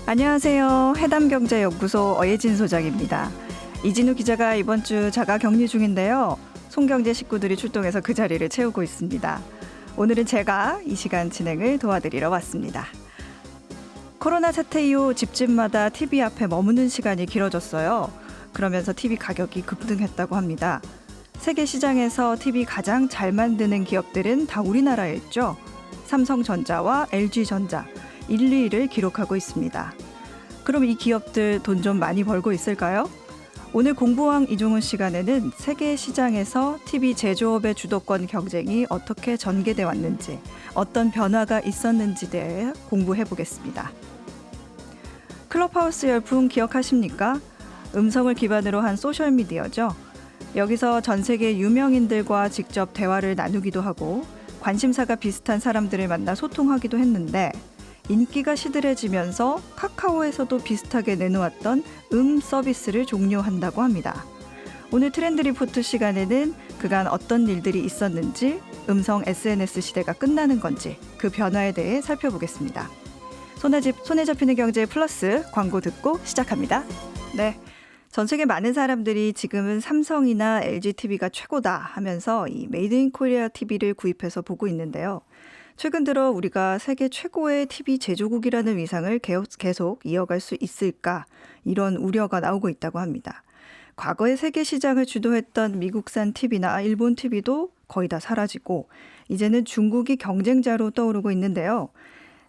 안녕하세요. 해담경제연구소 어예진 소장입니다. 이진우 기자가 이번 주 자가 격리 중인데요. 송경제 식구들이 출동해서 그 자리를 채우고 있습니다. 오늘은 제가 이 시간 진행을 도와드리러 왔습니다. 코로나 사태 이후 집집마다 TV 앞에 머무는 시간이 길어졌어요. 그러면서 TV 가격이 급등했다고 합니다. 세계 시장에서 TV 가장 잘 만드는 기업들은 다 우리나라에 있죠. 삼성전자와 LG전자 1, 2위를 기록하고 있습니다. 그럼 이 기업들 돈 좀 많이 벌고 있을까요? 오늘 공부왕 이종훈 시간에는 세계 시장에서 TV 제조업의 주도권 경쟁이 어떻게 전개돼 왔는지, 어떤 변화가 있었는지에 대해 공부해 보겠습니다. 클럽하우스 열풍 기억하십니까? 음성을 기반으로 한 소셜미디어죠. 여기서 전 세계 유명인들과 직접 대화를 나누기도 하고 관심사가 비슷한 사람들을 만나 소통하기도 했는데 인기가 시들해지면서 카카오에서도 비슷하게 내놓았던 서비스를 종료한다고 합니다. 오늘 트렌드 리포트 시간에는 그간 어떤 일들이 있었는지, 음성 SNS 시대가 끝나는 건지 그 변화에 대해 살펴보겠습니다. 손에 잡히는 경제 플러스 광고 듣고 시작합니다. 네. 전 세계 많은 사람들이 지금은 삼성이나 LG TV가 최고다 하면서 이 메이드 인 코리아 TV를 구입해서 보고 있는데요. 최근 들어 우리가 세계 최고의 TV 제조국이라는 위상을 계속 이어갈 수 있을까, 이런 우려가 나오고 있다고 합니다. 과거에 세계 시장을 주도했던 미국산 TV나 일본 TV도 거의 다 사라지고 이제는 중국이 경쟁자로 떠오르고 있는데요.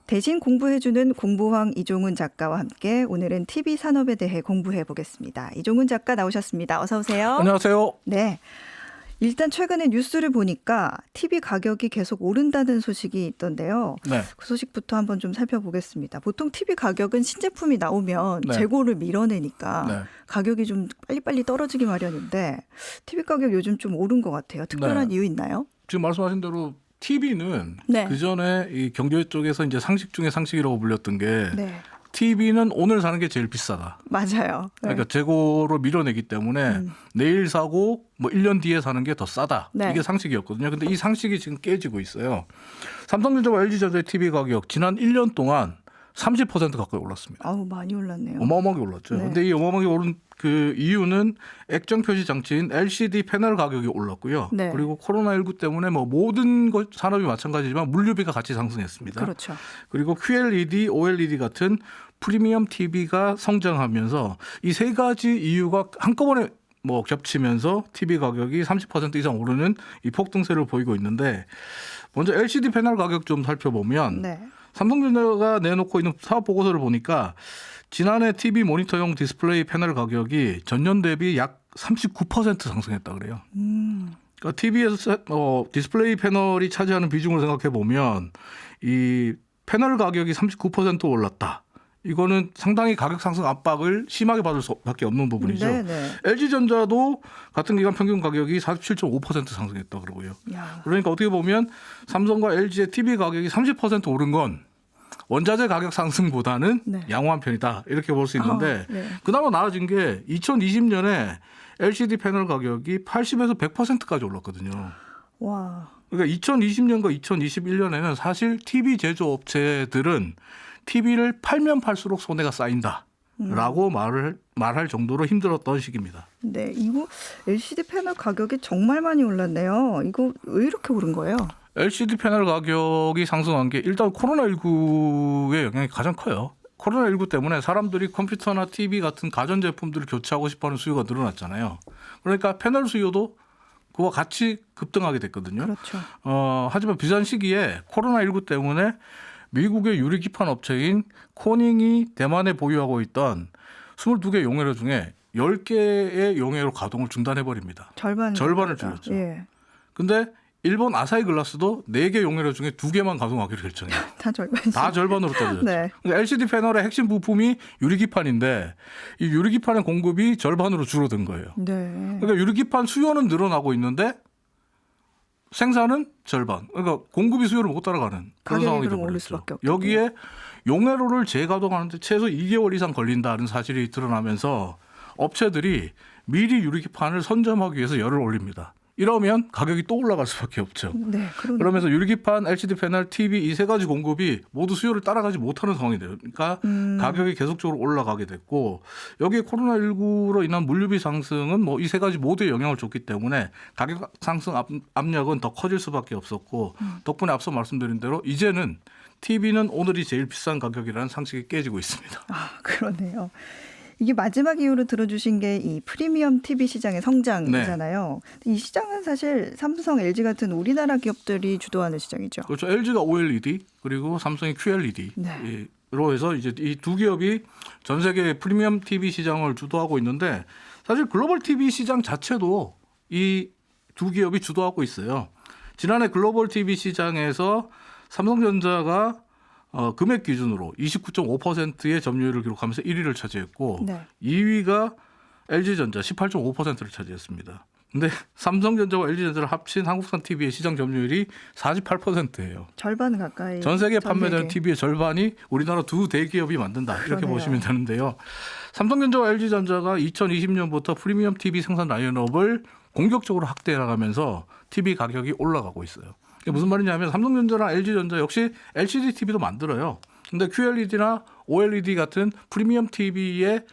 대신 공부해주는 공부왕 이종훈 작가와 함께 오늘은 TV 산업에 대해 공부해 보겠습니다. 이종훈 작가 나오셨습니다. 어서 오세요. 안녕하세요. 네. 일단 최근에 뉴스를 보니까 TV 가격이 계속 오른다는 소식이 있던데요. 네. 그 소식부터 한번 좀 살펴보겠습니다. 보통 TV 가격은 신제품이 나오면 네. 재고를 밀어내니까 네. 가격이 좀 빨리빨리 떨어지기 마련인데 TV 가격 요즘 좀 오른 것 같아요. 특별한 네. 이유 있나요? 지금 말씀하신 대로 TV는 네. 그 전에 이 경제 쪽에서 이제 상식 중에 상식이라고 불렸던 게 네. TV는 오늘 사는 게 제일 비싸다. 맞아요. 네. 그러니까 재고로 밀어내기 때문에 내일 사고 뭐 1년 뒤에 사는 게 더 싸다. 네. 이게 상식이었거든요. 근데 이 상식이 지금 깨지고 있어요. 삼성전자와 LG전자의 TV 가격 지난 1년 동안 30% 가까이 올랐습니다. 아우, 많이 올랐네요. 어마어마하게 올랐죠. 네. 근데 이 어마어마하게 오른 그 이유는 액정 표시 장치인 LCD 패널 가격이 올랐고요. 네. 그리고 코로나19 때문에 뭐 모든 산업이 마찬가지지만 물류비가 같이 상승했습니다. 그렇죠. 그리고 QLED, OLED 같은 프리미엄 TV가 성장하면서 이 세 가지 이유가 한꺼번에 뭐 겹치면서 TV 가격이 30% 이상 오르는 이 폭등세를 보이고 있는데, 먼저 LCD 패널 가격 좀 살펴보면 네. 삼성전자가 내놓고 있는 사업 보고서를 보니까 지난해 TV 모니터용 디스플레이 패널 가격이 전년 대비 약 39% 상승했다 그래요. 그러니까 TV에서 디스플레이 패널이 차지하는 비중을 생각해 보면 이 패널 가격이 39% 올랐다. 이거는 상당히 가격 상승 압박을 심하게 받을 수밖에 없는 부분이죠. 네네. LG전자도 같은 기간 평균 가격이 47.5% 상승했다 그러고요. 야. 그러니까 어떻게 보면 삼성과 LG의 TV 가격이 30% 오른 건 원자재 가격 상승보다는 네. 양호한 편이다, 이렇게 볼 수 있는데 네. 그나마 나아진 게 2020년에 LCD 패널 가격이 80에서 100%까지 올랐거든요. 와. 그러니까 2020년과 2021년에는 사실 TV 제조업체들은 TV를 팔면 팔수록 손해가 쌓인다라고 말할 정도로 힘들었던 시기입니다. 네, 이거 LCD 패널 가격이 정말 많이 올랐네요. 이거 왜 이렇게 오른 거예요? LCD 패널 가격이 상승한 게 일단 코로나19의 영향이 가장 커요. 코로나19 때문에 사람들이 컴퓨터나 TV 같은 가전제품들을 교체하고 싶어하는 수요가 늘어났잖아요. 그러니까 패널 수요도 그와 같이 급등하게 됐거든요. 그렇죠. 하지만 비슷한 시기에 코로나19 때문에 미국의 유리기판 업체인 코닝이 대만에 보유하고 있던 22개 용해로 중에 10개의 용해로 가동을 중단해버립니다. 절반을 줄였죠. 예. 근데 일본 아사히 글라스도 4개 용해로 중에 2개만 가동하기로 결정해요. 다 절반씩. 다 절반으로 떨어졌죠. 네. 그러니까 LCD 패널의 핵심 부품이 유리기판인데 이 유리기판의 공급이 절반으로 줄어든 거예요. 네. 그러니까 유리기판 수요는 늘어나고 있는데 생산은 절반. 그러니까 공급이 수요를 못 따라가는 그런 가격이 상황이 그럼 오를 되버렸죠. 수밖에 없겠네요. 여기에 용해로를 재가동하는데 최소 2개월 이상 걸린다는 사실이 드러나면서 업체들이 미리 유리기판을 선점하기 위해서 열을 올립니다. 이러면 가격이 또 올라갈 수밖에 없죠. 네, 그러면서 유리기판, LCD 패널, TV 이 세 가지 공급이 모두 수요를 따라가지 못하는 상황이 돼요. 그러니까 가격이 계속적으로 올라가게 됐고 여기에 코로나19로 인한 물류비 상승은 뭐 이 세 가지 모두에 영향을 줬기 때문에 가격 상승 압력은 더 커질 수밖에 없었고 덕분에 앞서 말씀드린 대로 이제는 TV는 오늘이 제일 비싼 가격이라는 상식이 깨지고 있습니다. 아, 그러네요. 이게 마지막 이유로 들어주신 게 이 프리미엄 TV 시장의 성장이잖아요. 이 시장은 사실 삼성, LG 같은 우리나라 기업들이 주도하는 시장이죠. 그렇죠. LG가 OLED 그리고 삼성이 QLED. 네. 로 해서 이제 이 두 기업이 전 세계 프리미엄 TV 시장을 주도하고 있는데 사실 글로벌 TV 시장 자체도 이 두 기업이 주도하고 있어요. 지난해 글로벌 TV 시장에서 삼성전자가 금액 기준으로 29.5%의 점유율을 기록하면서 1위를 차지했고 네. 2위가 LG전자 18.5%를 차지했습니다. 근데 삼성전자와 LG전자를 합친 한국산 TV의 시장 점유율이 48%예요. 절반 가까이. 전 세계 판매되는 TV의 절반이 우리나라 두 대기업이 만든다. 이렇게 그러네요. 보시면 되는데요. 삼성전자와 LG전자가 2020년부터 프리미엄 TV 생산 라인업을 공격적으로 확대해 나가면서 TV 가격이 올라가고 있어요. 이게 무슨 말이냐면 삼성전자나 LG전자 역시 LCD TV도 만들어요. 근데 QLED나 OLED 같은 프리미엄 TV의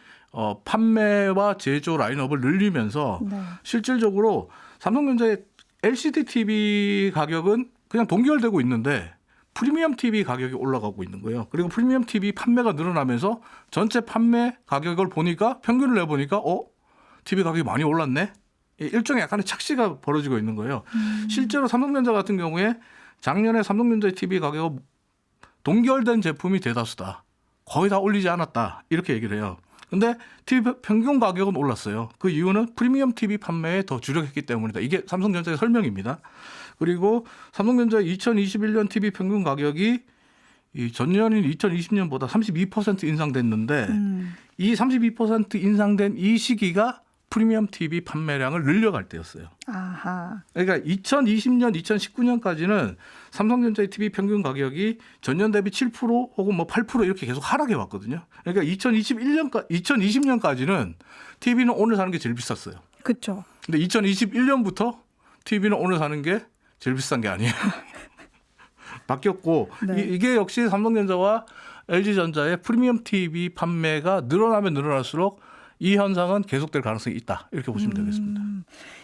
판매와 제조 라인업을 늘리면서 네. 실질적으로 삼성전자의 LCD TV 가격은 그냥 동결되고 있는데 프리미엄 TV 가격이 올라가고 있는 거예요. 그리고 프리미엄 TV 판매가 늘어나면서 전체 판매 가격을 보니까 평균을 내보니까 TV 가격이 많이 올랐네. 일종의 약간의 착시가 벌어지고 있는 거예요. 실제로 삼성전자 같은 경우에 작년에 삼성전자의 TV 가격은 동결된 제품이 대다수다. 거의 다 올리지 않았다. 이렇게 얘기를 해요. 근데 TV 평균 가격은 올랐어요. 그 이유는 프리미엄 TV 판매에 더 주력했기 때문이다. 이게 삼성전자의 설명입니다. 그리고 삼성전자의 2021년 TV 평균 가격이 이 전년인 2020년보다 32% 인상됐는데 이 32% 인상된 이 시기가 프리미엄 TV 판매량을 늘려갈 때였어요. 아하. 그러니까 2020년, 2019년까지는 삼성전자의 TV 평균 가격이 전년 대비 7% 혹은 뭐 8% 이렇게 계속 하락해 왔거든요. 그러니까 2020년까지는 TV는 오늘 사는 게 제일 비쌌어요. 그렇죠. 근데 2021년부터 TV는 오늘 사는 게 제일 비싼 게 아니에요. 바뀌었고 네. 이게 역시 삼성전자와 LG전자의 프리미엄 TV 판매가 늘어나면 늘어날수록 이 현상은 계속될 가능성이 있다. 이렇게 보시면 되겠습니다.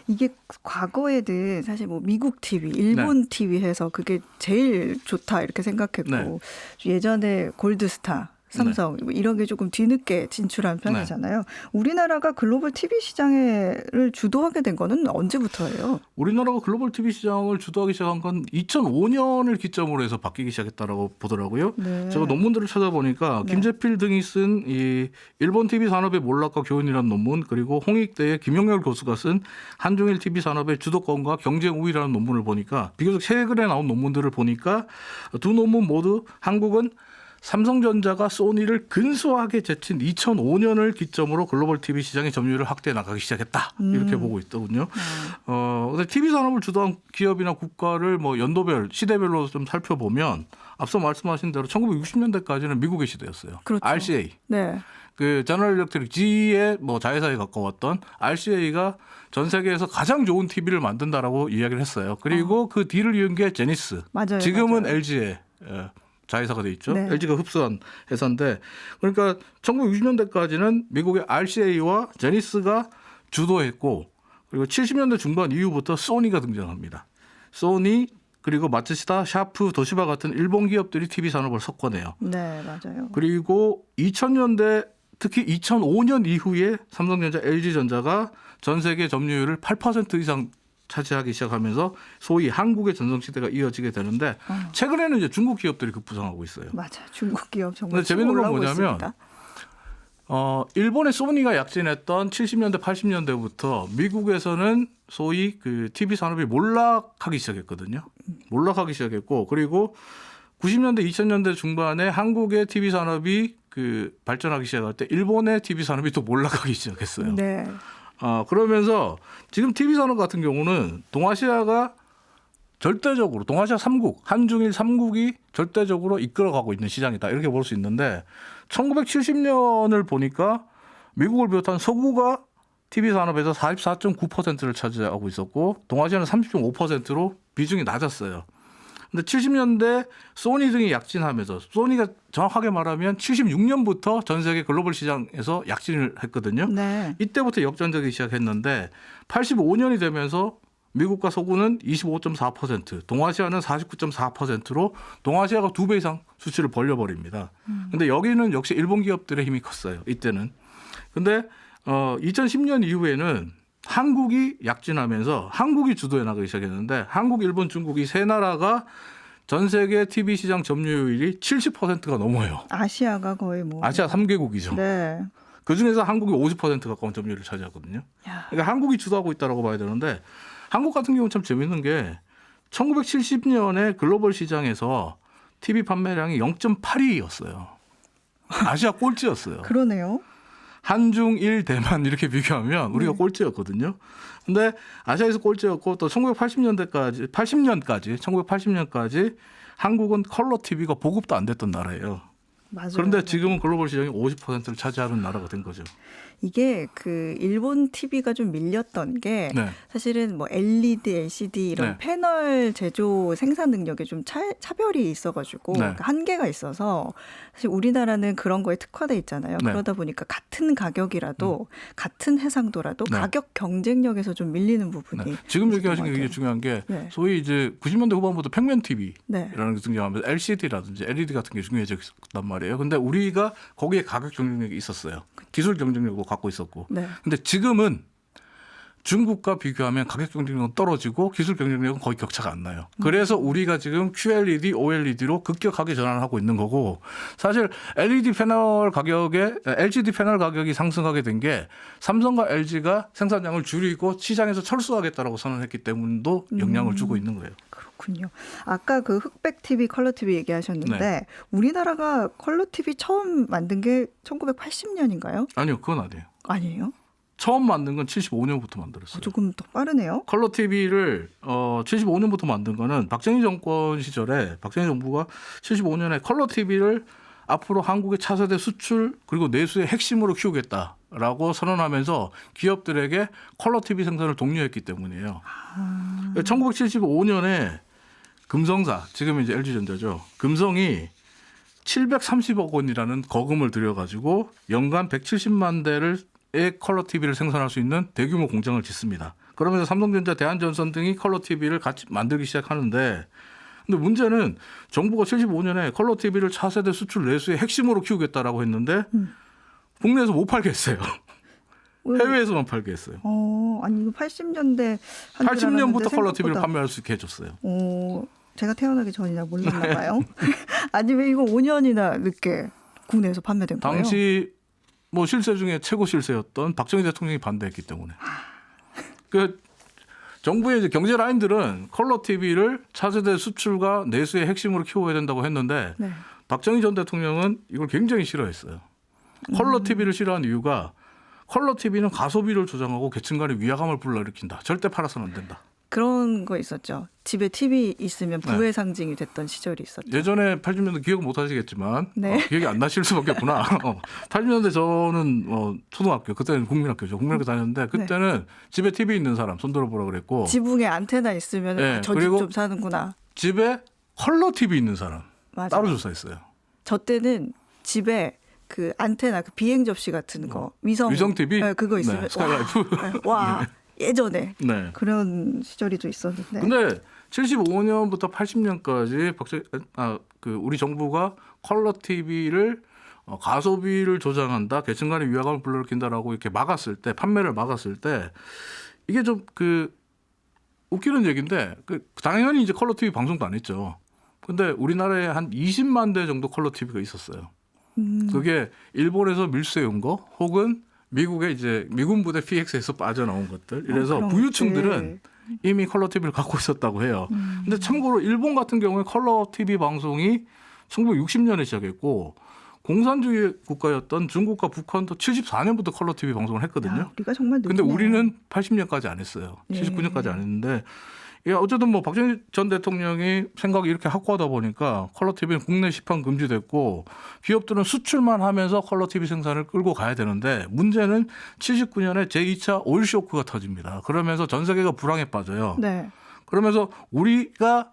이게 과거에는 사실 뭐 미국 TV, 일본 TV 해서 그게 제일 좋다 이렇게 생각했고 예전에 골드스타, 삼성 이런 게 조금 뒤늦게 진출한 편이잖아요. 우리나라가 글로벌 TV 시장을 주도하게 된 거는 언제부터예요? 우리나라가 글로벌 TV 시장을 주도하기 시작한 건 2005년을 기점으로 해서 바뀌기 시작했다라고 보더라고요. 네. 제가 논문들을 찾아보니까 김재필 등이 쓴 이 일본 TV 산업의 몰락과 교훈이라는 논문, 그리고 홍익대의 김용렬 교수가 쓴 한중일 TV 산업의 주도권과 경쟁 우위라는 논문을 보니까 비교적 최근에 나온 논문들을 보니까 두 논문 모두 한국은 삼성전자가 소니를 근소하게 제친 2005년을 기점으로 글로벌 TV 시장의 점유율을 확대해 나가기 시작했다. 이렇게 보고 있더군요. 근데 TV 산업을 주도한 기업이나 국가를 뭐 연도별, 시대별로 좀 살펴보면 앞서 말씀하신 대로 1960년대까지는 미국의 시대였어요. 그렇죠. RCA. 네. 그 제너럴 일렉트릭 G의 뭐 자회사에 가까웠던 RCA가 전 세계에서 가장 좋은 TV를 만든다라고 이야기를 했어요. 그리고 그 D를 이은 게 제니스. 맞아요. 지금은 맞아요. LG의 자회사가 돼 있죠. 네. LG가 흡수한 회사인데 그러니까 1960년대까지는 미국의 RCA와 제니스가 주도했고 그리고 70년대 중반 이후부터 소니가 등장합니다. 소니 그리고 마츠시다, 샤프, 도시바 같은 일본 기업들이 TV 산업을 석권해요. 네, 맞아요. 그리고 2000년대 특히 2005년 이후에 삼성전자, LG전자가 전 세계 점유율을 8% 이상 차지하기 시작하면서 소위 한국의 전성시대가 이어지게 되는데 최근에는 이제 중국 기업들이 급부상하고 있어요. 맞아, 중국 기업 정말 근데 재밌는 건 올라오고 뭐냐면 있습니다. 일본의 소니가 약진했던 70년대, 80년대부터 미국에서는 소위 그 TV 산업이 몰락하기 시작했거든요. 몰락하기 시작했고 그리고 90년대, 2000년대 중반에 한국의 TV 산업이 그 발전하기 시작할 때 일본의 TV 산업이 또 몰락하기 시작했어요. 네. 그러면서 지금 TV 산업 같은 경우는 동아시아가 절대적으로 동아시아 3국, 한중일 3국이 절대적으로 이끌어가고 있는 시장이다. 이렇게 볼 수 있는데 1970년을 보니까 미국을 비롯한 서구가 TV 산업에서 44.9%를 차지하고 있었고 동아시아는 30.5%로 비중이 낮았어요. 근데 70년대 소니 등이 약진하면서 소니가 정확하게 말하면 76년부터 전 세계 글로벌 시장에서 약진을 했거든요. 네. 이때부터 역전되기 시작했는데 85년이 되면서 미국과 서구는 25.4%, 동아시아는 49.4%로 동아시아가 2배 이상 수치를 벌려버립니다. 근데 여기는 역시 일본 기업들의 힘이 컸어요. 이때는. 근데 2010년 이후에는 한국이 약진하면서 한국이 주도해 나가기 시작했는데 한국, 일본, 중국 이 세 나라가 전 세계 TV 시장 점유율이 70%가 넘어요. 아시아가 거의 뭐 아시아 3개국이죠. 네. 그중에서 한국이 50% 가까운 점유율을 차지하거든요. 야. 그러니까 한국이 주도하고 있다고 봐야 되는데 한국 같은 경우는 참 재밌는 게 1970년에 글로벌 시장에서 TV 판매량이 0.82였어요. 아시아 꼴찌였어요. 그러네요. 한중 일 대만 이렇게 비교하면 우리가 꼴찌였거든요. 근데 아시아에서 꼴찌였고 또 1980년까지 한국은 컬러 TV가 보급도 안 됐던 나라예요. 맞아요. 그런데 지금은 글로벌 시장이 50%를 차지하는 나라가 된 거죠. 이게 그 일본 TV가 좀 밀렸던 게 네. 사실은 뭐 LED, LCD 이런 네. 패널 제조 생산 능력에 좀 차별이 있어가지고 네. 그러니까 한계가 있어서 사실 우리나라는 그런 거에 특화돼 있잖아요. 네. 그러다 보니까 같은 가격이라도 같은 해상도라도 네. 가격 경쟁력에서 좀 밀리는 부분이 네. 지금 있었던 얘기하신 게 것 굉장히 같아요. 중요한 게 네. 소위 이제 90년대 후반부터 평면 TV라는 네. 게 등장하면서 LCD라든지 LED 같은 게 중요해졌단 말이에요. 근데 우리가 거기에 가격 경쟁력이 있었어요. 기술 경쟁력도 갖고 있었고. 네. 근데 지금은 중국과 비교하면 가격 경쟁력은 떨어지고 기술 경쟁력은 거의 격차가 안 나요. 그래서 우리가 지금 QLED, OLED로 급격하게 전환을 하고 있는 거고 사실 LED 패널 가격에 LCD 패널 가격이 상승하게 된 게 삼성과 LG가 생산량을 줄이고 시장에서 철수하겠다라고 선언했기 때문도 영향을 주고 있는 거예요. 그렇군요. 아까 그 흑백 TV, 컬러 TV 얘기하셨는데 네. 우리나라가 컬러 TV 처음 만든 게 1980년인가요? 아니요, 그건 아니에요. 아니에요? 처음 만든 건 75년부터 만들었어요. 조금 더 빠르네요. 컬러 TV를 75년부터 만든 거는 박정희 정권 시절에 박정희 정부가 75년에 컬러 TV를 앞으로 한국의 차세대 수출 그리고 내수의 핵심으로 키우겠다라고 선언하면서 기업들에게 컬러 TV 생산을 독려했기 때문이에요. 1975년에 금성사, 지금 이제 LG전자죠. 금성이 730억 원이라는 거금을 들여가지고 연간 170만 대를 컬러 TV를 생산할 수 있는 대규모 공장을 짓습니다. 그러면서 삼성전자, 대한전선 등이 컬러 TV를 같이 만들기 시작하는데 근데 문제는 정부가 75년에 컬러 TV를 차세대 수출 내수의 핵심으로 키우겠다라고 했는데 국내에서 못 팔게 했어요. 해외에서만 팔게 했어요. 아니 이거 80년대 80년부터 컬러 TV를 판매할 수 있게 해줬어요. 제가 태어나기 전이라 몰랐나 봐요. 아니 왜 이거 5년이나 늦게 국내에서 판매된 거예요? 당시 뭐 실세 중에 최고 실세였던 박정희 대통령이 반대했기 때문에. 그 정부의 이제 경제 라인들은 컬러 TV를 차세대 수출과 내수의 핵심으로 키워야 된다고 했는데 네. 박정희 전 대통령은 이걸 굉장히 싫어했어요. 컬러 TV를 싫어한 이유가 컬러 TV는 가소비를 조장하고 계층 간의 위화감을 불러일으킨다. 절대 팔아서는 안 된다. 그런 거 있었죠. 집에 TV 있으면 부의 상징이 됐던 시절이 있었죠. 예전에 80년대 기억 못 하시겠지만 네. 기억이 안 나실 수밖에 없구나. 80년대 저는 초등학교, 그때는 국민학교죠. 국민학교 다녔는데 그때는 집에 TV 있는 사람 손 들어보라 그랬고 지붕에 안테나 있으면 네, 저 집 그리고 좀 사는구나. 집에 컬러 TV 있는 사람 맞아요. 따로 조사했어요. 저 때는 집에 그 안테나 그 비행 접시 같은 거 위성 TV? 네, 그거 있으면 네, 스카이라이프. 와 예전에 네. 그런 시절이 또 있었는데. 근데 75년부터 80년까지 우리 정부가 컬러 TV를 가소비를 조장한다, 계층 간의 위화감을 불러일으킨다라고 이렇게 막았을 때, 판매를 막았을 때 이게 좀 웃기는 얘기인데 당연히 이제 컬러 TV 방송도 안 했죠. 근데 우리나라에 한 20만 대 정도 컬러 TV가 있었어요. 그게 일본에서 밀수해온 거 혹은 미국의 이제 미군 부대 PX에서 빠져나온 것들. 이래서 그런 부유층들은 이미 컬러 TV를 갖고 있었다고 해요. 근데 참고로 일본 같은 경우에 컬러 TV 방송이 1960년에 시작했고 공산주의 국가였던 중국과 북한도 74년부터 컬러 TV 방송을 했거든요. 야, 우리가 정말 근데 늦네요. 우리는 80년까지 안 했어요. 네. 79년까지 안 했는데 예, 어쨌든 뭐 박정희 전 대통령이 생각이 이렇게 확고하다 보니까 컬러 TV는 국내 시판 금지됐고 기업들은 수출만 하면서 컬러 TV 생산을 끌고 가야 되는데 문제는 79년에 제2차 오일 쇼크가 터집니다. 그러면서 전 세계가 불황에 빠져요. 네. 그러면서 우리가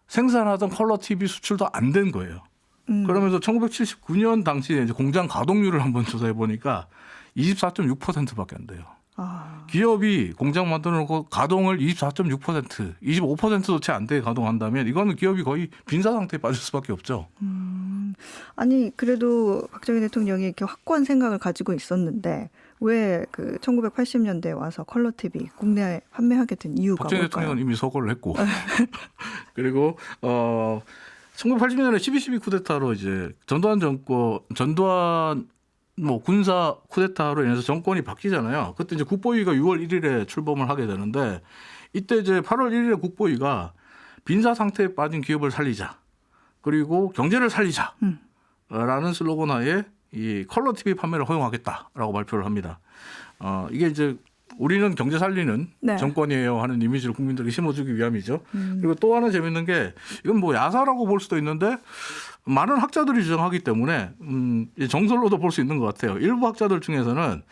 생산하던 컬러 TV 수출도 안 된 거예요. 그러면서 1979년 당시에 이제 공장 가동률을 한번 조사해 보니까 24.6%밖에 안 돼요. 아, 기업이 공장 만들어 놓고 가동을 24.6%, 25%도 채 안 되게 가동한다면 이거는 기업이 거의 빈사 상태에 빠질 수밖에 없죠. 아니 그래도 박정희 대통령이 이렇게 확고한 생각을 가지고 있었는데 왜 그 1980년대에 와서 컬러 TV 국내에 판매하게 된 이유가 박정희 뭘까요? 대통령은 이미 서거를 했고 그리고 1980년에 12.12 쿠데타로 이제 전두환 뭐 군사 쿠데타로 인해서 정권이 바뀌잖아요. 그때 이제 국보위가 6월 1일에 출범을 하게 되는데 이때 이제 8월 1일에 국보위가 빈사 상태에 빠진 기업을 살리자. 그리고 경제를 살리자. 라는 슬로건 하에 이 컬러 TV 판매를 허용하겠다라고 발표를 합니다. 이게 이제 우리는 경제 살리는 네. 정권이에요 하는 이미지를 국민들에게 심어주기 위함이죠. 그리고 또 하나 재밌는 게 이건 뭐 야사라고 볼 수도 있는데 많은 학자들이 주장하기 때문에 정설로도 볼 수 있는 것 같아요. 일부 학자들 중에서는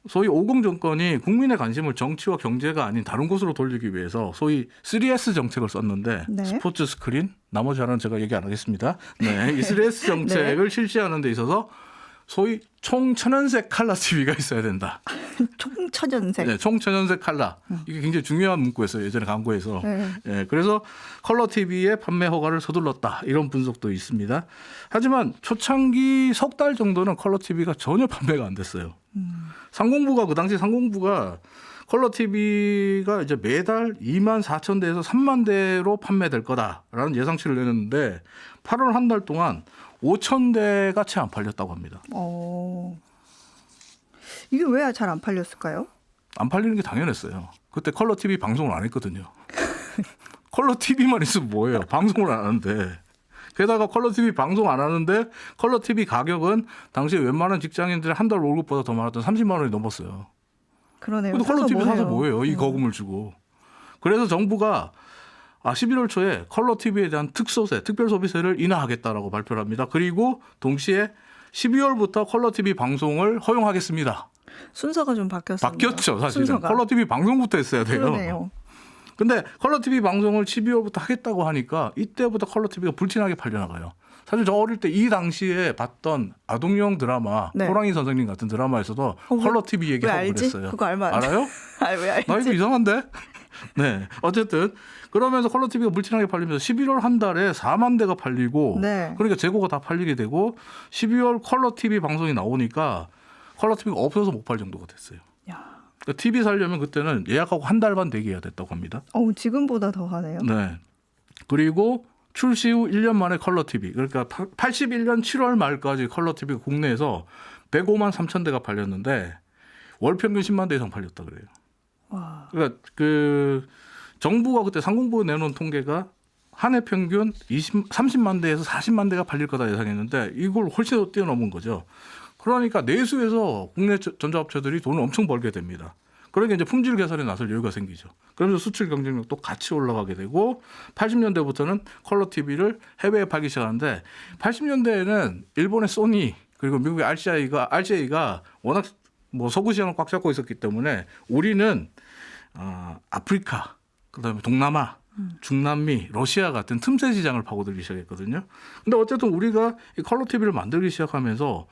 소위 50 정권이 국민의 관심을 정치와 경제가 아닌 다른 곳으로 돌리기 위해서 소위 3S 정책을 썼는데 네. 스포츠 스크린, 나머지 하나는 제가 얘기 안 하겠습니다. 네, 이 3S 정책을 실시하는 데 있어서 소위 총천연색 칼라 TV가 있어야 된다. 총천연색. 네, 총천연색 칼라. 이게 굉장히 중요한 문구였어요. 예전에 광고에서. 네. 네, 그래서 컬러 TV의 판매 허가를 서둘렀다. 이런 분석도 있습니다. 하지만 초창기 석 달 정도는 컬러 TV가 전혀 판매가 안 됐어요. 상공부가 그 당시 상공부가 컬러 TV가 이제 매달 2만 4천 대에서 3만 대로 판매될 거다라는 예상치를 내놨는데 8월 한 달 동안 5천 대가 채 안 팔렸다고 합니다. 이게 왜 잘 안 팔렸을까요? 안 팔리는 게 당연했어요. 그때 컬러 TV 방송을 안 했거든요. 컬러 TV만 있으면 뭐예요? 방송을 안 하는데. 게다가 컬러 TV 방송 안 하는데 컬러 TV 가격은 당시에 웬만한 직장인들의 한 달 월급보다 더 많았던 30만 원이 넘었어요. 그러네요. 근데 컬러 TV 사서 뭐해요? 뭐예요? 이 거금을 주고. 그래서 정부가 11월 초에 컬러 TV에 대한 특소세, 특별소비세를 인하하겠다라고 발표를 합니다. 그리고 동시에 12월부터 컬러 TV 방송을 허용하겠습니다. 순서가 좀 바뀌었습니다. 바뀌었죠, 사실은. 순서가. 컬러 TV 방송부터 했어야 돼요. 그러네요. 근데 컬러 TV 방송을 12월부터 하겠다고 하니까 이때부터 컬러 TV가 불티나게 팔려나가요. 사실 저 어릴 때 이 당시에 봤던 아동용 드라마, 네. 호랑이 선생님 같은 드라마에서도 컬러 TV 왜 얘기하고 알지? 그랬어요. 그거 알면 안 돼. 알아요? 왜 알지? 나 이거 이상한데? 네. 어쨌든 그러면서 컬러 TV가 불티나게 팔리면서 11월 한 달에 4만 대가 팔리고 네. 그러니까 재고가 다 팔리게 되고 12월 컬러 TV 방송이 나오니까 컬러 TV가 없어서 못 팔 정도가 됐어요. 야. 그러니까 TV 살려면 그때는 예약하고 한 달 반 대기해야 됐다고 합니다. 지금보다 더 하네요. 네. 그리고 출시 후 1년 만에 컬러 TV. 그러니까 81년 7월 말까지 컬러 TV가 국내에서 105만 3천 대가 팔렸는데 월 평균 10만 대 이상 팔렸다 그래요. 와. 그러니까 그 정부가 그때 상공부 내놓은 통계가 한 해 평균 30만 대에서 40만 대가 팔릴 거다 예상했는데 이걸 훨씬 더 뛰어넘은 거죠. 그러니까 내수에서 국내 전자업체들이 돈을 엄청 벌게 됩니다. 그러니까 이제 품질 개선에 나설 여유가 생기죠. 그러면서 수출 경쟁력도 같이 올라가게 되고 80년대부터는 컬러 TV를 해외에 팔기 시작하는데 80년대에는 일본의 소니 그리고 미국의 RCA가 워낙 뭐 서구 시장을 꽉 잡고 있었기 때문에 우리는 아프리카, 그다음에 동남아, 중남미, 러시아 같은 틈새 시장을 파고들기 시작했거든요. 근데 어쨌든 우리가 이 컬러 TV를 만들기 시작하면서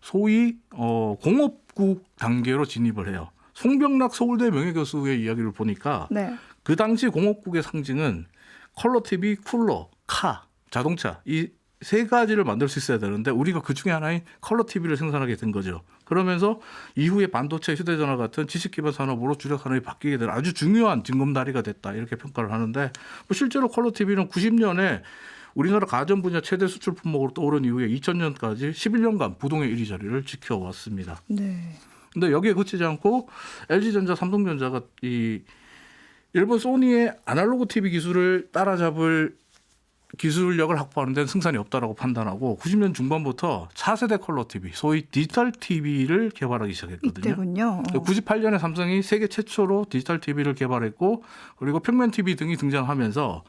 소위 공업국 단계로 진입을 해요. 송병락 서울대 명예교수의 이야기를 보니까 네. 그 당시 공업국의 상징은 컬러 TV, 쿨러, 카, 자동차 이 세 가지를 만들 수 있어야 되는데 우리가 그 중에 하나인 컬러 TV를 생산하게 된 거죠. 그러면서 이후에 반도체, 휴대전화 같은 지식기반 산업으로 주력 산업이 바뀌게 된 아주 중요한 징검다리가 됐다 이렇게 평가를 하는데 실제로 컬러 TV는 90년에 우리나라 가전 분야 최대 수출 품목으로 떠오른 이후에 2000년까지 11년간 부동의 1위 자리를 지켜왔습니다. 네. 근데 여기에 그치지 않고 LG전자, 삼성전자가 이 일본 소니의 아날로그 TV 기술을 따라잡을 기술력을 확보하는 데는 승산이 없다라고 판단하고 90년 중반부터 차세대 컬러 TV, 소위 디지털 TV를 개발하기 시작했거든요. 이때군요. 98년에 삼성이 세계 최초로 디지털 TV를 개발했고 그리고 평면 TV 등이 등장하면서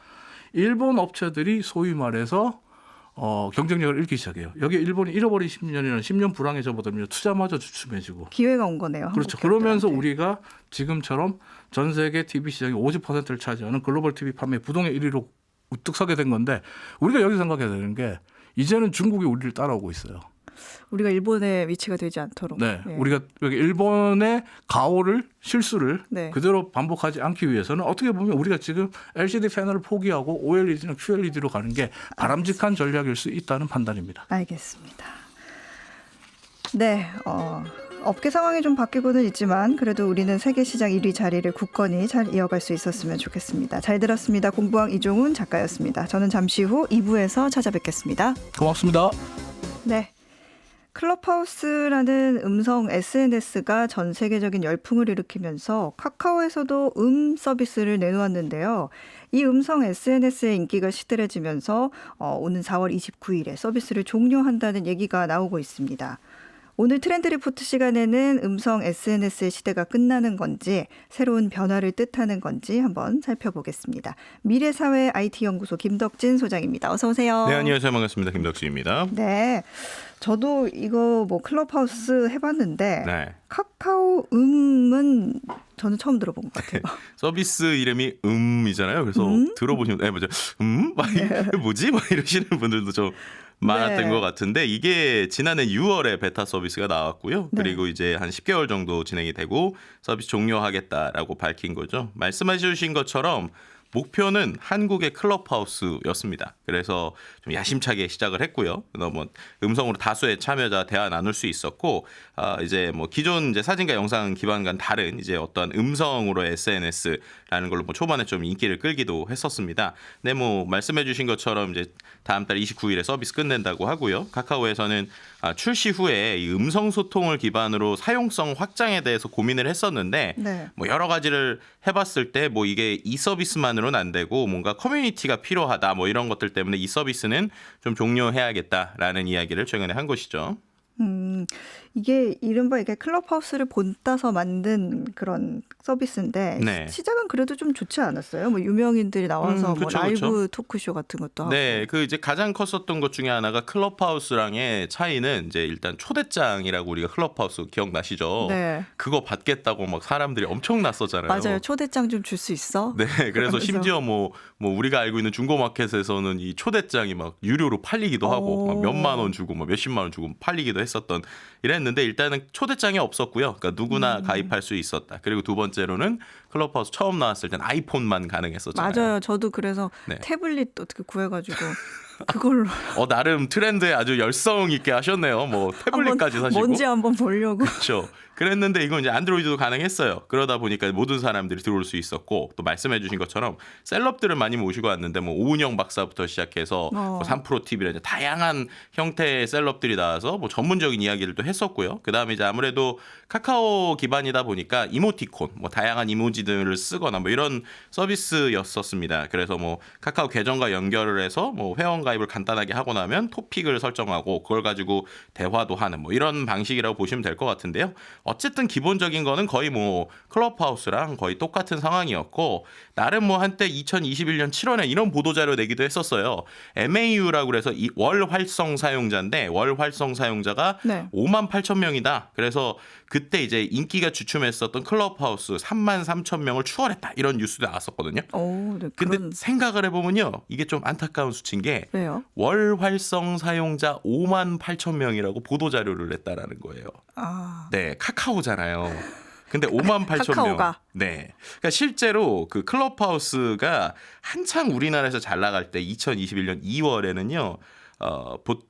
일본 업체들이 소위 말해서 경쟁력을 잃기 시작해요. 여기 일본이 잃어버린 10년이라는 10년 불황에 접어들면 투자마저 주춤해지고. 기회가 온 거네요. 그렇죠. 그러면서 우리가 지금처럼 전 세계 TV 시장의 50%를 차지하는 글로벌 TV 판매 부동의 1위로 우뚝 서게 된 건데 우리가 여기서 생각해야 되는 게 이제는 중국이 우리를 따라오고 있어요. 우리가 일본의 위치가 되지 않도록. 네, 예. 우리가 여기 일본의 가오를 실수를 네. 그대로 반복하지 않기 위해서는 어떻게 보면 우리가 지금 LCD 패널을 포기하고 OLED나 QLED로 가는 게 바람직한 전략일 수 있다는 판단입니다. 알겠습니다. 네, 업계 상황이 좀 바뀌고는 있지만 그래도 우리는 세계 시장 1위 자리를 굳건히 잘 이어갈 수 있었으면 좋겠습니다. 잘 들었습니다. 공부왕 이종훈 작가였습니다. 저는 잠시 후 2부에서 찾아뵙겠습니다. 고맙습니다. 네. 클럽하우스라는 음성 SNS가 전 세계적인 열풍을 일으키면서 카카오에서도 서비스를 내놓았는데요. 이 음성 SNS의 인기가 시들해지면서 오는 4월 29일에 서비스를 종료한다는 얘기가 나오고 있습니다. 오늘 트렌드 리포트 시간에는 음성 SNS의 시대가 끝나는 건지 새로운 변화를 뜻하는 건지 한번 살펴보겠습니다. 미래사회 IT 연구소 김덕진 소장입니다. 어서 오세요. 네, 안녕하세요. 반갑습니다. 김덕진입니다. 네, 저도 이거 클럽하우스 해봤는데 네. 카카오 음은 저는 처음 들어본 것 같아요. 서비스 이름이 이잖아요. 그래서 들어보시면 맞아. 막 이게 뭐지? 막 이러시는 분들도 좀 많았던 네. 것 같은데 이게 지난해 6월에 베타 서비스가 나왔고요. 네. 그리고 이제 한 10개월 정도 진행이 되고 서비스 종료하겠다라고 밝힌 거죠. 말씀해 주신 것처럼 목표는 한국의 클럽하우스였습니다. 그래서 좀 야심차게 시작을 했고요. 뭐 음성으로 다수의 참여자 대화 나눌 수 있었고, 이제 뭐 기존 이제 사진과 영상 기반과는 다른 이제 어떤 음성으로 SNS라는 걸로 뭐 초반에 좀 인기를 끌기도 했었습니다. 근데 뭐 말씀해주신 것처럼 이제 다음 달 29일에 서비스 끝낸다고 하고요. 카카오에서는 출시 후에 이 음성 소통을 기반으로 사용성 확장에 대해서 고민을 했었는데, 네. 뭐 여러 가지를 해봤을 때 뭐 이게 이 서비스만으로는 안 되고 뭔가 커뮤니티가 필요하다 뭐 이런 것들 때문에 이 서비스는 좀 종료해야겠다라는 이야기를 최근에 한 것이죠. 이게 이른바 이게 클럽하우스를 본따서 만든 그런 서비스인데 네. 시작은 그래도 좀 좋지 않았어요? 뭐 유명인들이 나와서 그쵸, 뭐 라이브 그쵸. 토크쇼 같은 것도 하고. 네, 그 이제 가장 컸었던 것 중에 하나가 클럽하우스랑의 차이는 이제 일단 초대장이라고 우리가 클럽하우스 기억나시죠? 네. 그거 받겠다고 막 사람들이 엄청 났었잖아요. 맞아요. 초대장 좀 줄 수 있어? 네, 그래서 그러면서. 심지어 뭐 우리가 알고 있는 중고마켓에서는 이 초대장이 막 유료로 팔리기도 하고 막 몇만 원 주고 막 몇십만 원 주고 팔리기도 했었던 이랬는데 일단은 초대장이 없었고요. 그러니까 누구나 가입할 수 있었다. 그리고 두 번째로는 클럽하우스 처음 나왔을 땐 아이폰만 가능했었잖아요. 맞아요. 저도 그래서 네. 태블릿 어떻게 구해가지고 그걸로 나름 트렌드에 아주 열성 있게 하셨네요. 뭐 태블릿까지 한번 사시고. 뭔지 한번 보려고. 그렇죠. 그랬는데 이건 이제 안드로이드도 가능했어요. 그러다 보니까 모든 사람들이 들어올 수 있었고 또 말씀해 주신 것처럼 셀럽들을 많이 모시고 왔는데 뭐 오은영 박사부터 시작해서 뭐 3프로 TV라 이제 다양한 형태의 셀럽들이 나와서 뭐 전문적인 이야기를 또 했었고요. 그다음에 이제 아무래도 카카오 기반이다 보니까 이모티콘, 뭐 다양한 이모지들을 쓰거나 뭐 이런 서비스였었습니다. 그래서 뭐 카카오 계정과 연결을 해서 뭐 회원 가입을 간단하게 하고 나면 토픽을 설정하고 그걸 가지고 대화도 하는 뭐 이런 방식이라고 보시면 될 것 같은데요. 어쨌든 기본적인 거는 거의 뭐 클럽하우스랑 거의 똑같은 상황이었고 나름 뭐 한때 2021년 7월에 이런 보도자료 내기도 했었어요. MAU라고 그래서 이 월 활성 사용자인데 월 활성 사용자가 네. 5만 8천 명이다. 그래서 그때 이제 인기가 주춤했었던 클럽하우스 3만 3천 명을 추월했다. 이런 뉴스도 나왔었거든요. 오, 네, 근데 그런... 생각을 해보면요. 이게 좀 안타까운 수치인 게 왜요? 월 활성 사용자 5만 8천 명이라고 보도자료를 냈다라는 거예요. 아, 네, 카카오잖아요. 근데 5만 8천 명. 카카오가. 네. 그러니까 실제로 그 클럽하우스가 한창 우리나라에서 잘 나갈 때 2021년 2월에는요.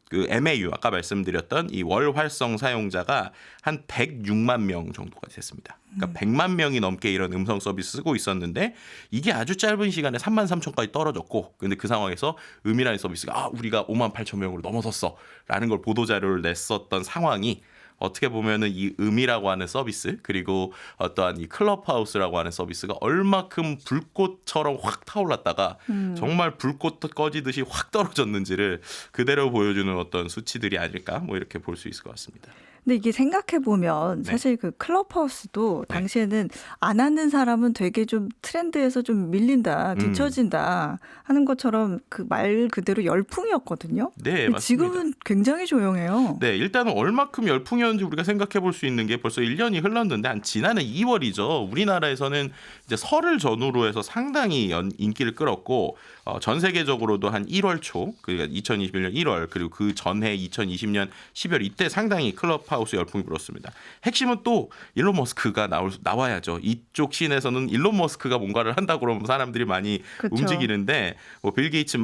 그 MAU 아까 말씀드렸던 이 월 활성 사용자가 한 106만 명 정도가 됐습니다. 그러니까 100만 명이 넘게 이런 음성 서비스 쓰고 있었는데 이게 아주 짧은 시간에 3만 3천까지 떨어졌고 근데 그 상황에서 음이라는 서비스가 우리가 5만 8천 명으로 넘어섰어라는 걸 보도자료를 냈었던 상황이 어떻게 보면은 이 음이라고 하는 서비스 그리고 어떠한 이 클럽하우스라고 하는 서비스가 얼마큼 불꽃처럼 확 타올랐다가 정말 불꽃 꺼지듯이 확 떨어졌는지를 그대로 보여주는 어떤 수치들이 아닐까 뭐 이렇게 볼 수 있을 것 같습니다. 근데 이게 생각해 보면 네. 사실 그 클럽하우스도 당시에는 안 하는 사람은 되게 좀 트렌드에서 좀 밀린다, 뒤처진다 하는 것처럼 그 말 그대로 열풍이었거든요. 네, 근데 맞습니다. 지금은 굉장히 조용해요. 네, 일단은 얼마큼 열풍이었는지 우리가 생각해 볼 수 있는 게 벌써 1년이 흘렀는데 한 지난해 2월이죠. 우리나라에서는 이제 설을 전후로 해서 상당히 인기를 끌었고 전 세계적으로도 한 1월 초, 그러니까 2021년 1월 그리고 그 전해 2020년 12월 이때 상당히 클럽하우스 열풍이 불었습니다. 핵심은 또 일론 머스크가 나와야죠. 이쪽 씬에서는 일론 머스크가 뭔가를 한다고 그러면 사람들이 많이 그쵸. 움직이는데 뭐 빌 게이츠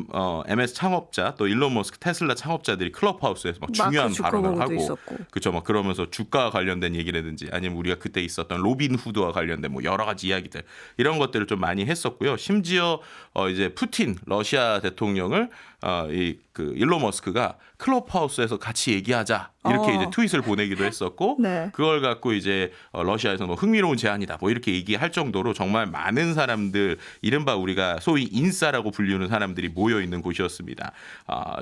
MS 창업자 또 일론 머스크 테슬라 창업자들이 클럽하우스에서 막 중요한 마크 발언을 주커버그도 하고 있었고. 그렇죠. 막 그러면서 주가와 관련된 얘기라든지 아니면 우리가 그때 있었던 로빈 후드와 관련된 뭐 여러 가지 이야기들 이런 것들을 좀 많이 했었고요. 심지어 이제 푸틴 러시아 대통령을 그 일론 머스크가 클럽하우스에서 같이 얘기하자 이렇게 이제 트윗을 보내기도 했었고 네. 그걸 갖고 이제 러시아에서 뭐 흥미로운 제안이다 뭐 이렇게 얘기할 정도로 정말 많은 사람들 이른바 우리가 소위 인싸라고 불리는 사람들이 모여 있는 곳이었습니다.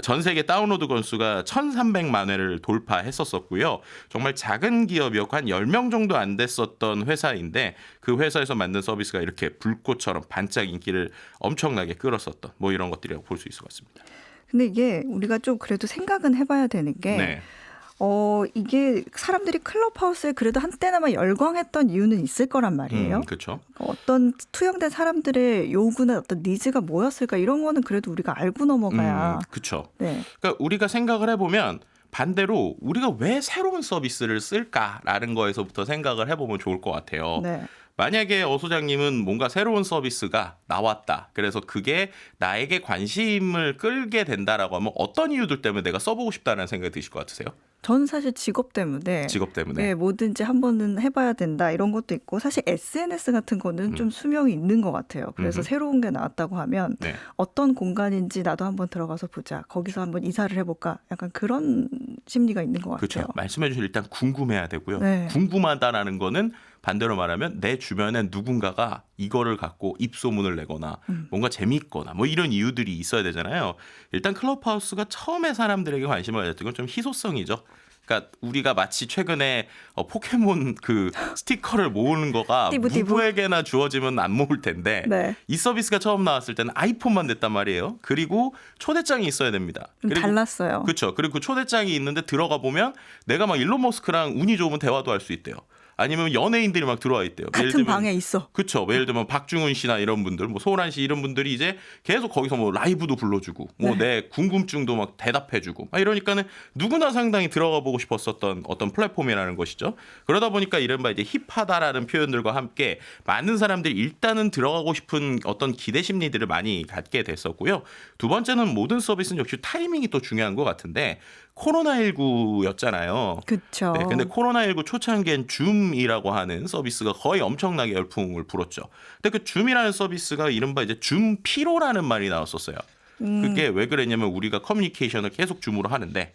전 세계 다운로드 건수가 1,300만 회를 돌파했었고요. 정말 작은 기업이었고 한 10명 정도 안 됐었던 회사인데 그 회사에서 만든 서비스가 이렇게 불꽃처럼 반짝 인기를 엄청나게 끌었었던 뭐 이런 것들이라고 볼 수 있을 것 같습니다. 근데 이게 우리가 좀 그래도 생각은 해봐야 되는 게 네. 이게 사람들이 클럽하우스에 그래도 한때나마 열광했던 이유는 있을 거란 말이에요. 그렇죠. 어떤 투영된 사람들의 요구나 어떤 니즈가 뭐였을까 이런 거는 그래도 우리가 알고 넘어가야. 그렇죠. 네. 그러니까 우리가 생각을 해보면 반대로 우리가 왜 새로운 서비스를 쓸까라는 거에서부터 생각을 해보면 좋을 것 같아요. 네. 만약에 소장님은 뭔가 새로운 서비스가 나왔다. 그래서 그게 나에게 관심을 끌게 된다라고 하면 어떤 이유들 때문에 내가 써보고 싶다는 생각이 드실 것 같으세요? 전 사실 직업 때문에 직업 때문에. 네, 뭐든지 한 번은 해봐야 된다 이런 것도 있고 사실 SNS 같은 거는 좀 수명이 있는 것 같아요. 그래서 새로운 게 나왔다고 하면 네. 어떤 공간인지 나도 한번 들어가서 보자. 거기서 한번 이사를 해볼까. 약간 그런 심리가 있는 것 같아요. 그렇죠. 말씀해 주신 일단 궁금해야 되고요. 네. 궁금하다라는 거는 반대로 말하면 내 주변에 누군가가 이거를 갖고 입소문을 내거나 뭔가 재미있거나 뭐 이런 이유들이 있어야 되잖아요. 일단 클럽하우스가 처음에 사람들에게 관심을 가졌던 건 좀 희소성이죠. 그러니까 우리가 마치 최근에 포켓몬 그 스티커를 모으는 거가 띠부띠부. 누구에게나 주어지면 안 모을 텐데 네. 이 서비스가 처음 나왔을 때는 아이폰만 냈단 말이에요. 그리고 초대장이 있어야 됩니다. 좀 그리고 달랐어요. 그렇죠. 그리고 그 초대장이 있는데 들어가 보면 내가 막 일론 머스크랑 운이 좋으면 대화도 할 수 있대요. 아니면 연예인들이 막 들어와 있대요. 같은 방에 있어. 그렇죠. 예를 들면 박중훈 씨나 이런 분들, 뭐 소란 씨 이런 분들이 이제 계속 거기서 뭐 라이브도 불러주고, 뭐 내 궁금증도 막 대답해주고, 막 이러니까는 누구나 상당히 들어가 보고 싶었었던 어떤 플랫폼이라는 것이죠. 그러다 보니까 이른바 이제 힙하다라는 표현들과 함께 많은 사람들이 일단은 들어가고 싶은 어떤 기대 심리들을 많이 갖게 됐었고요. 두 번째는 모든 서비스는 역시 타이밍이 또 중요한 것 같은데. 코로나19였잖아요. 그렇죠. 네, 근데 코로나19 초창기엔 줌이라고 하는 서비스가 거의 엄청나게 열풍을 불었죠. 근데 그 줌이라는 서비스가 이른바 이제 줌 피로라는 말이 나왔었어요. 그게 왜 그랬냐면 우리가 커뮤니케이션을 계속 줌으로 하는데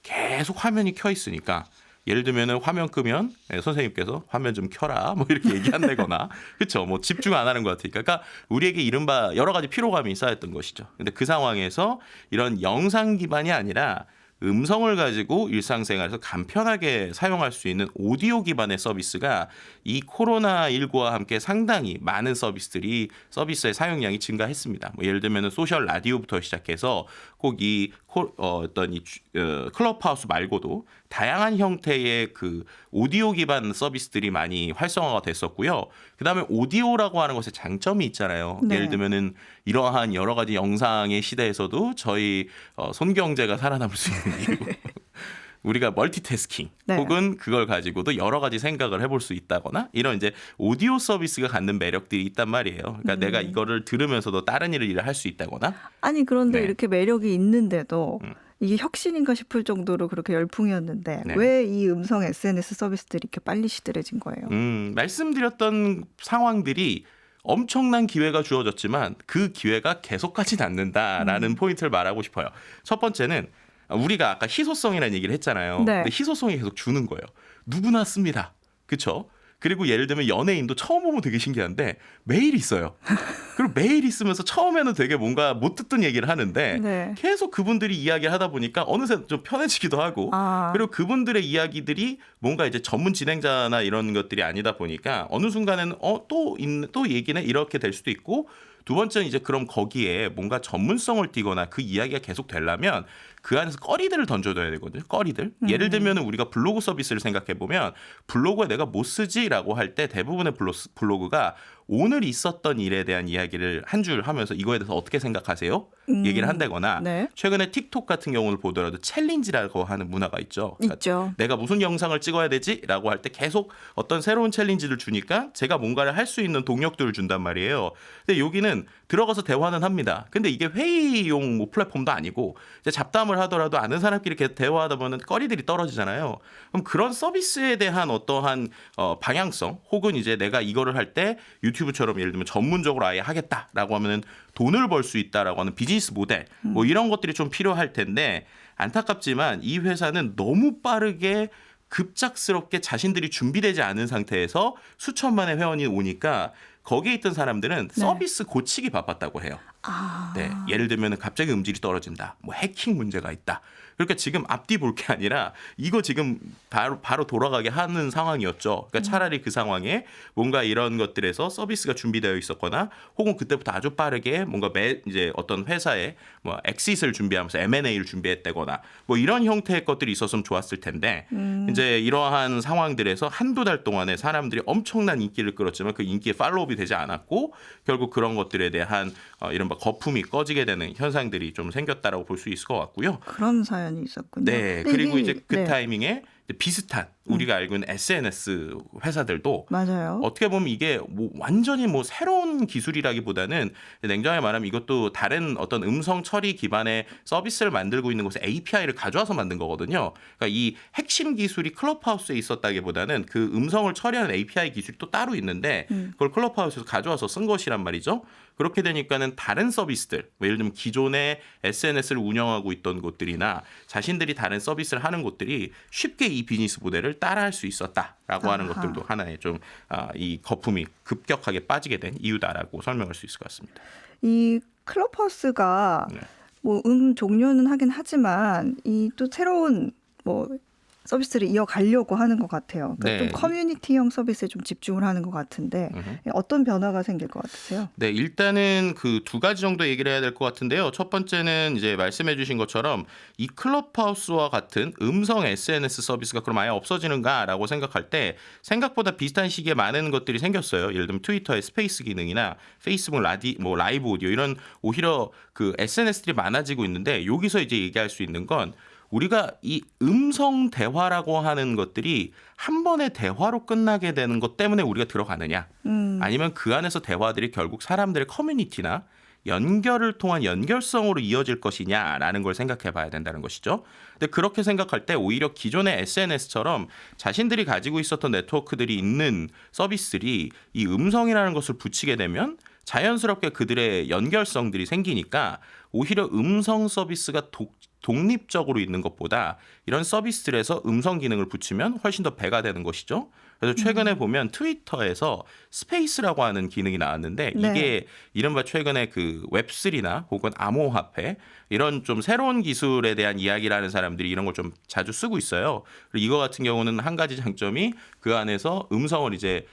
계속 화면이 켜 있으니까 예를 들면은 화면 끄면 선생님께서 화면 좀 켜라 뭐 이렇게 얘기한다거나 그렇죠. 뭐 집중 안 하는 것 같으니까 그러니까 우리에게 이른바 여러 가지 피로감이 쌓였던 것이죠. 근데 그 상황에서 이런 영상 기반이 아니라 음성을 가지고 일상생활에서 간편하게 사용할 수 있는 오디오 기반의 서비스가 이 코로나19와 함께 상당히 많은 서비스의 사용량이 증가했습니다. 뭐 예를 들면 소셜 라디오부터 시작해서 꼭 이 클럽하우스 말고도 다양한 형태의 그 오디오 기반 서비스들이 많이 활성화가 됐었고요. 그다음에 오디오라고 하는 것에 장점이 있잖아요. 네. 예를 들면은 이러한 여러 가지 영상의 시대에서도 저희 손경제가 살아남을 수 있는 이유. 우리가 멀티태스킹 네. 혹은 그걸 가지고도 여러 가지 생각을 해볼 수 있다거나 이런 이제 오디오 서비스가 갖는 매력들이 있단 말이에요. 그러니까 내가 이거를 들으면서도 다른 일을 할 수 있다거나 아니 그런데 네. 이렇게 매력이 있는데도 이게 혁신인가 싶을 정도로 그렇게 열풍이었는데 네. 왜 이 음성 SNS 서비스들이 이렇게 빨리 시들해진 거예요? 말씀드렸던 상황들이 엄청난 기회가 주어졌지만 그 기회가 계속 가진 않는다라는 포인트를 말하고 싶어요. 첫 번째는 우리가 아까 희소성이라는 얘기를 했잖아요. 네. 근데 희소성이 계속 주는 거예요. 누구나 씁니다. 그렇죠? 그리고 예를 들면 연예인도 처음 보면 되게 신기한데 매일 있어요. 그리고 매일 있으면서 처음에는 되게 뭔가 못 듣던 얘기를 하는데 네. 계속 그분들이 이야기를 하다 보니까 어느새 좀 편해지기도 하고 그리고 그분들의 이야기들이 뭔가 이제 전문 진행자나 이런 것들이 아니다 보니까 어느 순간에는 또 얘기네 이렇게 될 수도 있고 두 번째는 이제 그럼 거기에 뭔가 전문성을 띠거나 그 이야기가 계속 되려면 그 안에서 꺼리들을 던져줘야 되거든요. 꺼리들. 예를 들면 우리가 블로그 서비스를 생각해 보면 블로그에 내가 뭐 쓰지라고 할 때 대부분의 블로그가 오늘 있었던 일에 대한 이야기를 한 줄 하면서 이거에 대해서 어떻게 생각하세요? 얘기를 한다거나 네. 최근에 틱톡 같은 경우를 보더라도 챌린지라고 하는 문화가 있죠. 있죠. 내가 무슨 영상을 찍어야 되지라고 할 때 계속 어떤 새로운 챌린지를 주니까 제가 뭔가를 할 수 있는 동력들을 준단 말이에요. 근데 여기는 들어가서 대화는 합니다. 근데 이게 회의용 뭐 플랫폼도 아니고 이제 잡담을 하더라도 아는 사람끼리 이렇게 대화하다 보면 거리들이 떨어지잖아요. 그럼 그런 서비스에 대한 어떠한 방향성 혹은 이제 내가 이거를 할 때 유튜브처럼 예를 들면 전문적으로 아예 하겠다라고 하면은 돈을 벌 수 있다라고 하는 비즈니스 모델 뭐 이런 것들이 좀 필요할 텐데 안타깝지만 이 회사는 너무 빠르게 급작스럽게 자신들이 준비되지 않은 상태에서 수천만의 회원이 오니까 거기에 있던 사람들은 서비스 고치기 바빴다고 해요. 네, 예를 들면 갑자기 음질이 떨어진다. 뭐 해킹 문제가 있다. 그러니까 지금 앞뒤 볼 게 아니라 이거 지금 바로 돌아가게 하는 상황이었죠. 그러니까 차라리 그 상황에 뭔가 이런 것들에서 서비스가 준비되어 있었거나 혹은 그때부터 아주 빠르게 뭔가 이제 어떤 회사에 뭐 엑시트를 준비하면서 M&A를 준비했다거나 뭐 이런 형태의 것들이 있었으면 좋았을 텐데 이제 이러한 상황들에서 한두 달 동안에 사람들이 엄청난 인기를 끌었지만 그 인기에 팔로우업이 되지 않았고 결국 그런 것들에 대한 이른바 거품이 꺼지게 되는 현상들이 좀 생겼다라고 볼 수 있을 것 같고요. 그런 사연이 있었군요. 네, 그리고 이제 그 네. 타이밍에 비슷한 우리가 알고 있는 SNS 회사들도 맞아요. 어떻게 보면 이게 뭐 완전히 뭐 새로운 기술이라기보다는 냉정하게 말하면 이것도 다른 어떤 음성 처리 기반의 서비스를 만들고 있는 곳에 API를 가져와서 만든 거거든요. 그러니까 이 핵심 기술이 클럽하우스에 있었다기보다는 그 음성을 처리하는 API 기술이 또 따로 있는데 그걸 클럽하우스에서 가져와서 쓴 것이란 말이죠. 그렇게 되니까는 다른 서비스들, 뭐 예를 들면 기존의 SNS를 운영하고 있던 곳들이나 자신들이 다른 서비스를 하는 곳들이 쉽게 이 비즈니스 모델을 따라할 수 있었다라고 하는 것들도 하나의 좀 이 거품이 급격하게 빠지게 된 이유다라고 설명할 수 있을 것 같습니다. 이 클럽하우스가 뭐 종료는 하긴 하지만 이 또 새로운 뭐 서비스를 이어가려고 하는 것 같아요. 그러니까 좀 커뮤니티형 서비스에 좀 집중을 하는 것 같은데 어떤 변화가 생길 것 같으세요? 네, 일단은 그 두 가지 정도 얘기를 해야 될 것 같은데요. 첫 번째는 이제 말씀해주신 것처럼 이 클럽하우스와 같은 음성 SNS 서비스가 그럼 아예 없어지는가라고 생각할 때 생각보다 비슷한 시기에 많은 것들이 생겼어요. 예를 들면 트위터의 스페이스 기능이나 페이스북 라이브 오디오 이런 오히려 그 SNS들이 많아지고 있는데 여기서 이제 얘기할 수 있는 건 우리가 이 음성 대화라고 하는 것들이 한 번의 대화로 끝나게 되는 것 때문에 우리가 들어가느냐 아니면 그 안에서 대화들이 결국 사람들의 커뮤니티나 연결을 통한 연결성으로 이어질 것이냐라는 걸 생각해 봐야 된다는 것이죠. 근데 그렇게 생각할 때 오히려 기존의 SNS처럼 자신들이 가지고 있었던 네트워크들이 있는 서비스들이 이 음성이라는 것을 붙이게 되면 자연스럽게 그들의 연결성들이 생기니까 오히려 음성 서비스가 독립적으로 있는 것보다 이런 서비스들에서 음성 기능을 붙이면 훨씬 더 배가 되는 것이죠. 그래서 최근에 보면 트위터에서 스페이스라고 하는 기능이 나왔는데 이게 이른바 최근에 그 웹3나 혹은 암호화폐 이런 좀 새로운 기술에 대한 이야기를 하는 사람들이 이런 걸 좀 자주 쓰고 있어요. 그리고 이거 같은 경우는 한 가지 장점이 그 안에서 음성을 이제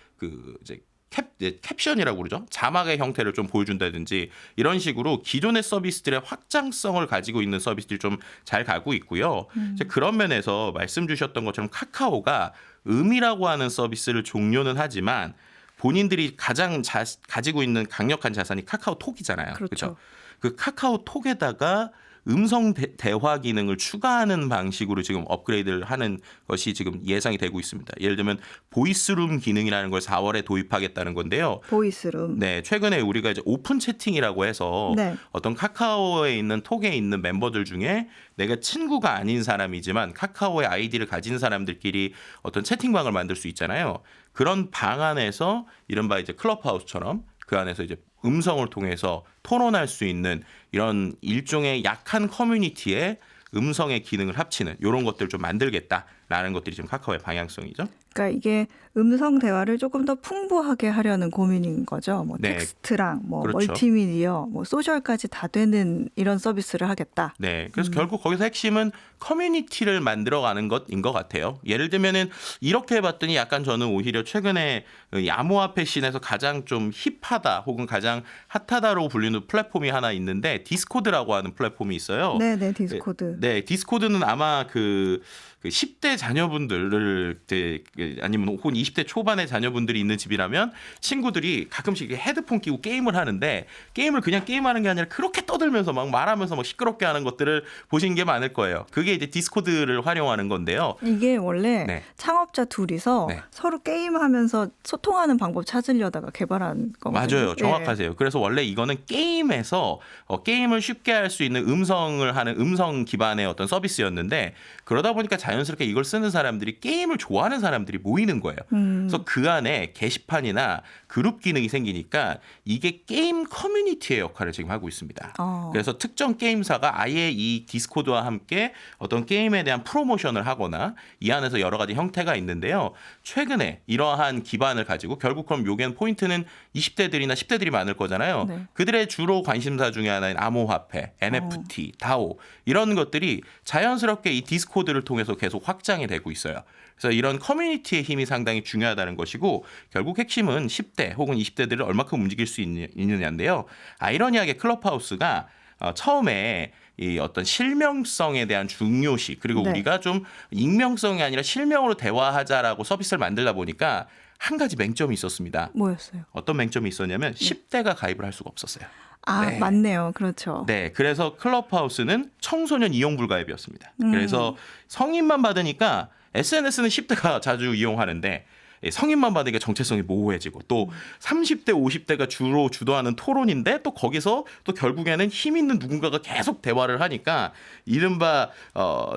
캡션이라고 그러죠. 자막의 형태를 좀 보여준다든지 이런 식으로 기존의 서비스들의 확장성을 가지고 있는 스들이 좀 잘 가고 있고요. 그런 면에서 말씀 주셨던 것처럼 카카오가 음이라고 하는 서비스를 종료는 하지만 본인들이 가장 가지고 있는 강력한 자산이 카카오톡이잖아요. 그렇죠. 그 카카오톡에다가 음성 대화 기능을 추가하는 방식으로 지금 업그레이드를 하는 것이 지금 예상이 되고 있습니다. 예를 들면 보이스룸 기능이라는 걸 4월에 도입하겠다는 건데요. 보이스룸. 네, 최근에 우리가 이제 오픈 채팅이라고 해서 어떤 카카오에 있는 톡에 있는 멤버들 중에 내가 친구가 아닌 사람이지만 카카오의 아이디를 가진 사람들끼리 어떤 채팅방을 만들 수 있잖아요. 그런 방 안에서 이른바 이제 클럽하우스처럼 그 안에서 이제 음성을 통해서 토론할 수 있는 이런 일종의 약한 커뮤니티에 음성의 기능을 합치는 이런 것들을 좀 만들겠다. 라는 것들이 지금 카카오의 방향성이죠. 그러니까 이게 음성 대화를 조금 더 풍부하게 하려는 고민인 거죠. 뭐 네. 텍스트랑 뭐 그렇죠. 멀티미디어, 뭐 소셜까지 다 되는 이런 서비스를 하겠다. 네, 그래서 결국 거기서 핵심은 커뮤니티를 만들어가는 것인 것 같아요. 예를 들면은 이렇게 해봤더니 약간 저는 오히려 최근에 암호화폐 씬에서 가장 좀 힙하다 혹은 가장 핫하다로 불리는 플랫폼이 하나 있는데 디스코드라고 하는 플랫폼이 있어요. 네네, 디스코드. 네, 디스코드는 아마 그 10대 자녀분들을 아니면 혹은 20대 초반의 자녀분들이 있는 집이라면 친구들이 가끔씩 헤드폰 끼고 게임을 하는데 게임을 그냥 게임하는 게 아니라 그렇게 떠들면서 막 말하면서 막 시끄럽게 하는 것들을 보신 게 많을 거예요. 그게 이제 디스코드를 활용하는 건데요. 이게 원래 네. 창업자 둘이서 네. 서로 게임하면서 소통하는 방법 찾으려다가 개발한 거거든요. 맞아요. 정확하세요. 그래서 원래 이거는 게임에서 게임을 쉽게 할 수 있는 음성을 하는 음성 기반의 어떤 서비스였는데 그러다 보니까 자연스럽게 이걸 쓰는 사람들이 게임을 좋아하는 사람들이 모이는 거예요. 그래서 그 안에 게시판이나 그룹 기능이 생기니까 이게 게임 커뮤니티의 역할을 지금 하고 있습니다. 그래서 특정 게임사가 아예 이 디스코드와 함께 어떤 게임에 대한 프로모션을 하거나 이 안에서 여러 가지 형태가 있는데요. 최근에 이러한 기반을 가지고 결국 그럼 요겐 포인트는 20대들이나 10대들이 많을 거잖아요. 네. 그들의 주로 관심사 중에 하나인 암호화폐, NFT, DAO 이런 것들이 자연스럽게 이 디스코드를 통해서 계속 확장이 되고 있어요. 그래서 이런 커뮤니티의 힘이 상당히 중요하다는 것이고 결국 핵심은 10대 혹은 20대들을 얼마큼 움직일 수 있느냐인데요. 아이러니하게 클럽하우스가 처음에 이 어떤 실명성에 대한 중요시 그리고 네. 우리가 좀 익명성이 아니라 실명으로 대화하자라고 서비스를 만들다 보니까 한 가지 맹점이 있었습니다. 뭐였어요? 어떤 맹점이 있었냐면 10대가 가입을 할 수가 없었어요. 아, 네. 맞네요. 그렇죠. 네, 그래서 클럽하우스는 청소년 이용 불가입이었습니다. 그래서 성인만 받으니까 SNS는 10대가 자주 이용하는데 성인만 받으니까 정체성이 모호해지고 또 30대, 50대가 주로 주도하는 토론인데 또 거기서 또 결국에는 힘 있는 누군가가 계속 대화를 하니까 이른바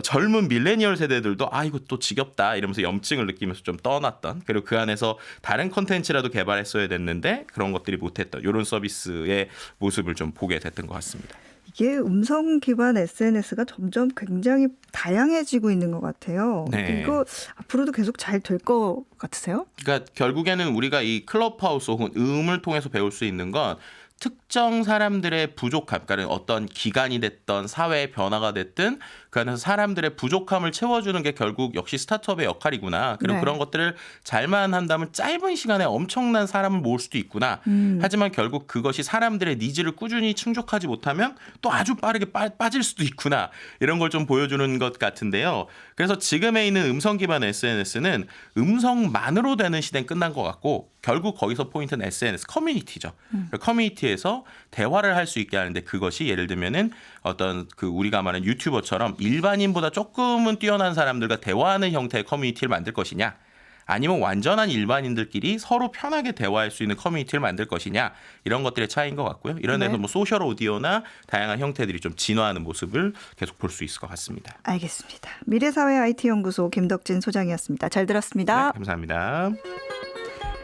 젊은 밀레니얼 세대들도 아 이거 또 지겹다 이러면서 염증을 느끼면서 좀 떠났던 그리고 그 안에서 다른 컨텐츠라도 개발했어야 됐는데 그런 것들이 못했던 이런 서비스의 모습을 좀 보게 됐던 것 같습니다. 이게 음성 기반 SNS가 점점 굉장히 다양해지고 있는 것 같아요. 네. 이거 앞으로도 계속 잘 될 것 같으세요? 그러니까 결국에는 우리가 이 클럽하우스 혹은 음을 통해서 배울 수 있는 건 특정 사람들의 부족함, 그러니까 어떤 기간이 됐던 사회의 변화가 됐든 그 안에서 사람들의 부족함을 채워주는 게 결국 역시 스타트업의 역할이구나. 그리고 네. 그런 것들을 잘만 한다면 짧은 시간에 엄청난 사람을 모을 수도 있구나. 하지만 결국 그것이 사람들의 니즈를 꾸준히 충족하지 못하면 또 아주 빠르게 빠질 수도 있구나. 이런 걸 좀 보여주는 것 같은데요. 그래서 지금에 있는 음성 기반 SNS는 음성만으로 되는 시대는 끝난 것 같고 결국 거기서 포인트는 SNS 커뮤니티죠. 커뮤니티에서 대화를 할 수 있게 하는데 그것이 예를 들면은 어떤 그 우리가 말하는 유튜버처럼 일반인보다 조금은 뛰어난 사람들과 대화하는 형태의 커뮤니티를 만들 것이냐 아니면 완전한 일반인들끼리 서로 편하게 대화할 수 있는 커뮤니티를 만들 것이냐 이런 것들의 차이인 것 같고요. 이런 데서 네. 뭐 소셜 오디오나 다양한 형태들이 좀 진화하는 모습을 계속 볼 수 있을 것 같습니다. 알겠습니다. 미래사회 IT연구소 김덕진 소장이었습니다. 잘 들었습니다. 네, 감사합니다.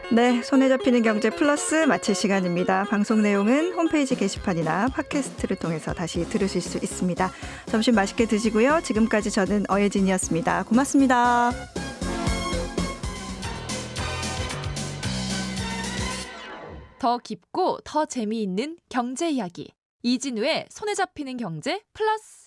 네, 손에 잡히는 경제 플러스 마칠 시간입니다. 방송 내용은 홈페이지 게시판이나 팟캐스트를 통해서 다시 들으실 수 있습니다. 점심 맛있게 드시고요. 지금까지 저는 어예진이었습니다. 고맙습니다. 더 깊고 더 재미있는 경제 이야기. 이진우의 손에 잡히는 경제 플러스.